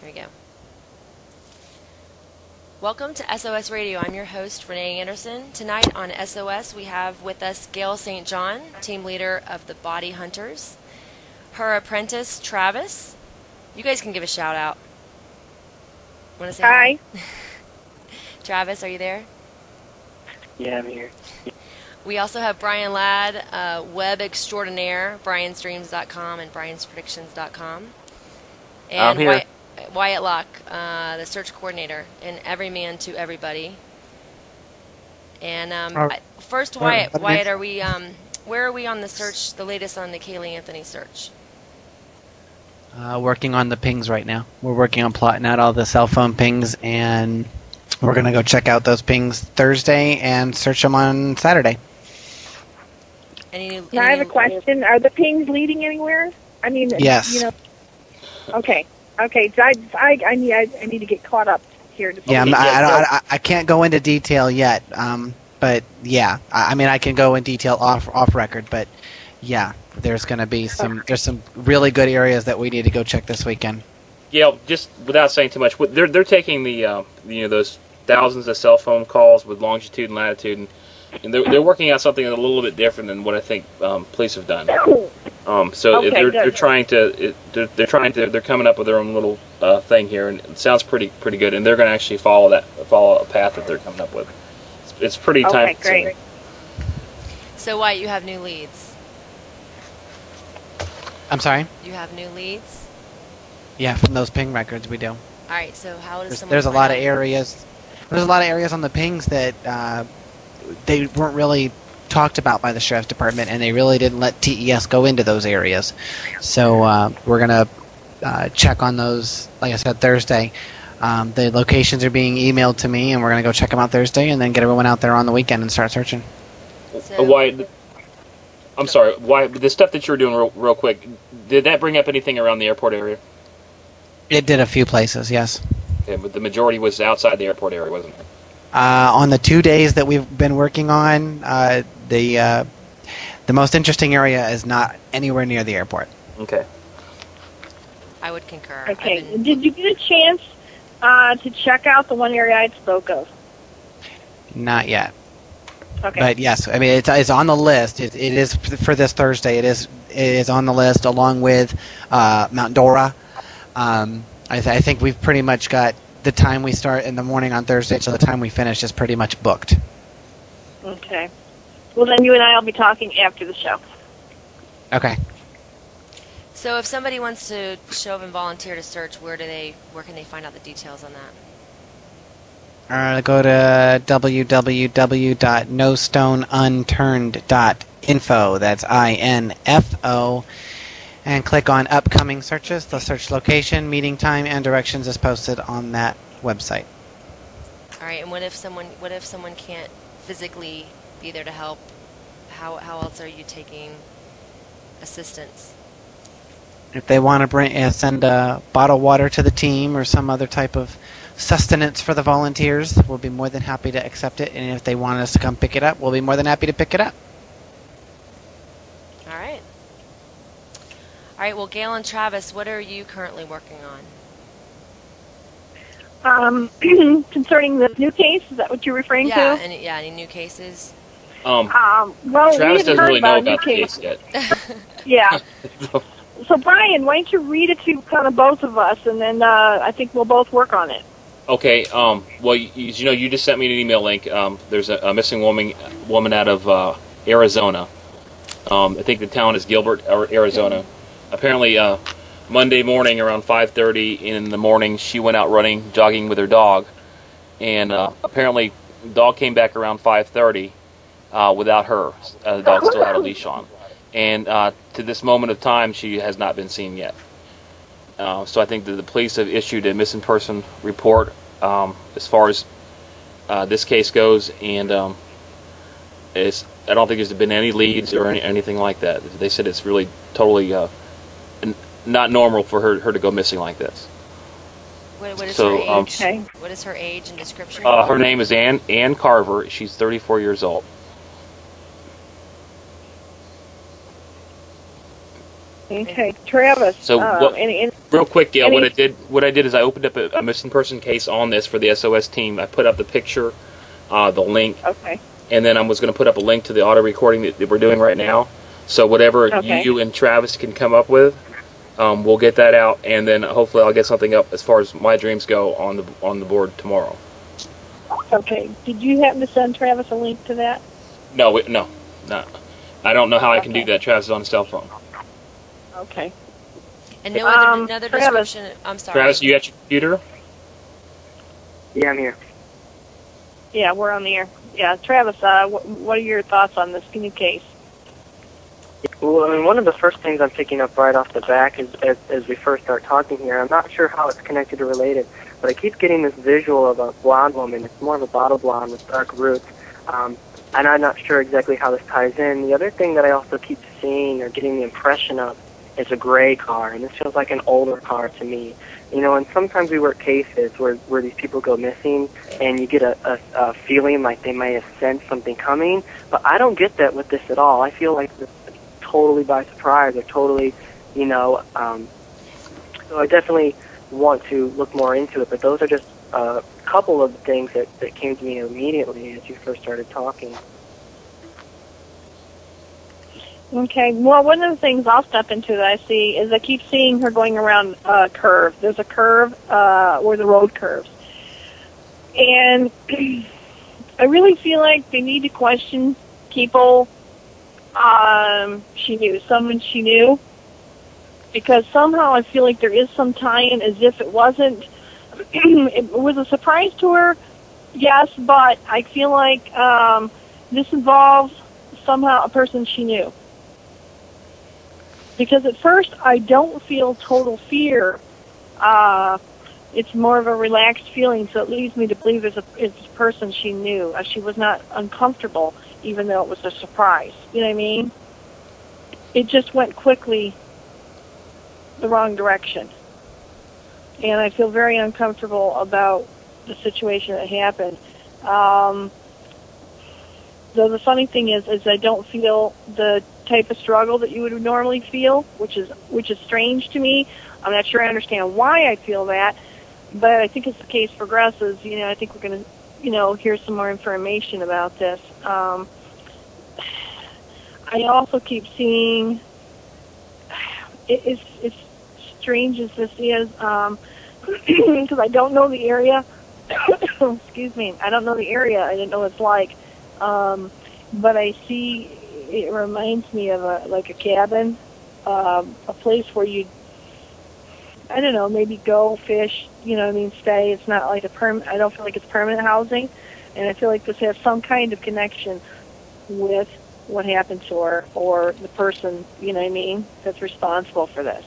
There you go. Welcome to SOS Radio. I'm your host, Renee Anderson. Tonight on SOS, we have with us Gale St. John, team leader of the Body Hunters. Her apprentice, Travis. You guys can give a shout out. Want to say hi? Travis, are you there? Yeah, I'm here. We also have Brian Ladd, web extraordinaire, briansdreams.com and brianspredictions.com. And I'm here. Wyatt Locke, the search coordinator, and every man to everybody. And first, Wyatt, are we? Where are we on the search? The latest on the Caylee Anthony search? Working on the pings right now. We're working on plotting out all the cell phone pings, and we're going to go check out those pings Thursday and search them on Saturday. I have a question. Are the pings leading anywhere? I mean, yes. You know. Okay. So I need to get caught up here. Yeah, I can't go into detail yet. But yeah, I mean, I can go in detail off record. But yeah, there's going to be some really good areas that we need to go check this weekend. Yeah, just without saying too much, they're taking the those thousands of cell phone calls with longitude and latitude, and they're working out something a little bit different than what I think police have done. They're coming up with their own little thing here, and it sounds pretty good. And they're going to actually follow a path that they're coming up with. It's pretty time. Okay, great. So, Wyatt, you have new leads. I'm sorry? You have new leads? Yeah, from those ping records we do. All right, so how does someone... There's a lot of areas on the pings that they weren't really talked about by the Sheriff's Department, and they really didn't let TES go into those areas. So we're going to check on those, like I said, Thursday. The locations are being emailed to me, and we're going to go check them out Thursday and then get everyone out there on the weekend and start searching. I'm sorry, why the stuff that you were doing real quick, did that bring up anything around the airport area? It did a few places, yes. Okay, but the majority was outside the airport area, wasn't it? On the 2 days that we've been working on, the most interesting area is not anywhere near the airport. Okay. I would concur. Okay. Did you get a chance to check out the one area I spoke of? Not yet. Okay. But yes, I mean it's on the list. It is for this Thursday. It is on the list along with Mount Dora. I think we've pretty much got the time we start in the morning on Thursday to the time we finish is pretty much booked. Okay. Well, then you and I will be talking after the show. Okay. So if somebody wants to show up and volunteer to search, where can they find out the details on that? Go to www.nostoneunturned.info. That's INFO. And click on upcoming searches. The search location, meeting time, and directions is posted on that website. All right. And what if someone can't physically be there to help? How else are you taking assistance? If they want to send a bottled water to the team or some other type of sustenance for the volunteers, we'll be more than happy to accept it. And if they want us to come pick it up, we'll be more than happy to pick it up. All right. All right. Well, Gale and Travis, what are you currently working on? Concerning the new case, is that what you're referring to? Any new cases? Well, Travis doesn't really know about the case yet. Yeah. So, Brian, why don't you read it to kind of both of us, and then I think we'll both work on it. Okay. Well, you just sent me an email link. There's a missing woman out of Arizona. I think the town is Gilbert, Arizona. Apparently, Monday morning around 5:30 in the morning, she went out jogging with her dog, and apparently the dog came back around 5:30 without her. The dog still had a leash on. And to this moment of time, she has not been seen yet. So I think that the police have issued a missing person report as far as this case goes, and I don't think there's been any leads or anything like that. They said it's really totally not normal for her to go missing like this. What is her age? What is her age and description? Her name is Ann Carver. She's 34 years old. Okay, Travis. So real quick, Gail, any- what I did is I opened up a missing person case on this for the SOS team. I put up the picture, the link, Okay. and then I was going to put up a link to the auto recording that we're doing right now. So whatever Okay. you and Travis can come up with, we'll get that out, and then hopefully I'll get something up as far as my dreams go on the board tomorrow. Okay. Did you happen to send Travis a link to that? No. I don't know how I can do Okay. that. Travis is on his cell phone. Okay. And no other, another Travis. description. I'm sorry. Travis, you got your computer? Yeah, I'm here. Yeah, we're on the air. Yeah, Travis, what are your thoughts on this new case? Well, I mean, one of the first things I'm picking up right off the back is as we first start talking here, I'm not sure how it's connected or related, but I keep getting this visual of a blonde woman. It's more of a bottle blonde with dark roots, and I'm not sure exactly how this ties in. The other thing that I also keep seeing or getting the impression of is a gray car, and this feels like an older car to me. You know, and sometimes we work cases where these people go missing, and you get a feeling like they may have sensed something coming, but I don't get that with this at all. I feel like this is totally by surprise, or totally, you know, so I definitely want to look more into it, but those are just a couple of things that came to me immediately as you first started talking. Okay. Well, one of the things I'll step into that I see is I keep seeing her going around a curve. There's a curve where the road curves. And I really feel like they need to question people someone she knew. Because somehow I feel like there is some tie-in as if it wasn't, it was a surprise to her, yes, but I feel like this involves somehow a person she knew. Because at first I don't feel total fear. It's more of a relaxed feeling, so it leads me to believe it's a person she knew. She was not uncomfortable, even though it was a surprise. You know what I mean? It just went quickly the wrong direction. And I feel very uncomfortable about the situation that happened. Though the funny thing is I don't feel the type of struggle that you would normally feel, which is strange to me. I'm not sure I understand why I feel that, but I think as the case progresses, you know, I think we're going to, you know, hear some more information about this. I also keep seeing, it's strange as this is, because I don't know the area. Excuse me. I don't know the area. I didn't know what it's like. But I see it reminds me of a cabin, a place where you, I don't know, maybe go fish, you know what I mean, stay. It's not like I don't feel like it's permanent housing. And I feel like this has some kind of connection with what happened to her or the person, you know what I mean, that's responsible for this.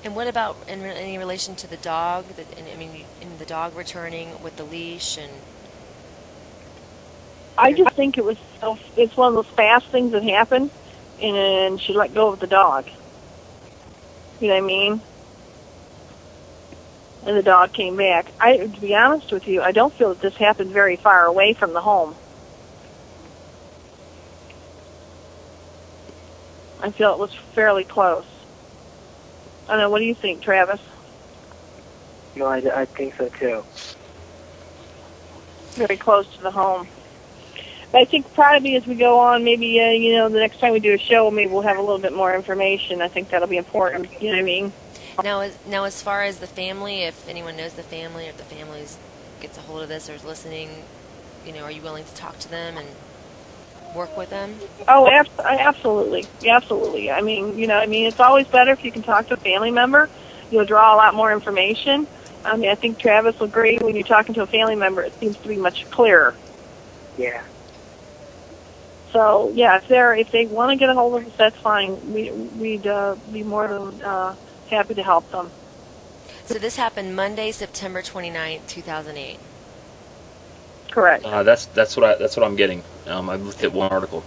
And what about in any relation to the dog? In the dog returning with the leash and. I just think it's one of those fast things that happen, and she let go of the dog. You know what I mean? And the dog came back. To be honest with you, I don't feel that this happened very far away from the home. I feel it was fairly close. I don't know, what do you think, Travis? No, I think so too. Very close to the home. But I think probably as we go on, maybe, you know, the next time we do a show, maybe we'll have a little bit more information. I think that'll be important, you know what I mean? Now, as far as the family, if anyone knows the family, or if the family gets a hold of this or is listening, you know, are you willing to talk to them and work with them? Oh, absolutely. Absolutely. I mean, you know, it's always better if you can talk to a family member. You'll draw a lot more information. I mean, I think Travis will agree when you're talking to a family member, it seems to be much clearer. Yeah. So, yeah, if they want to get a hold of us, that's fine. We'd be more than happy to help them. So this happened Monday, September 29th, 2008. Correct. That's what I'm getting. I looked at one article.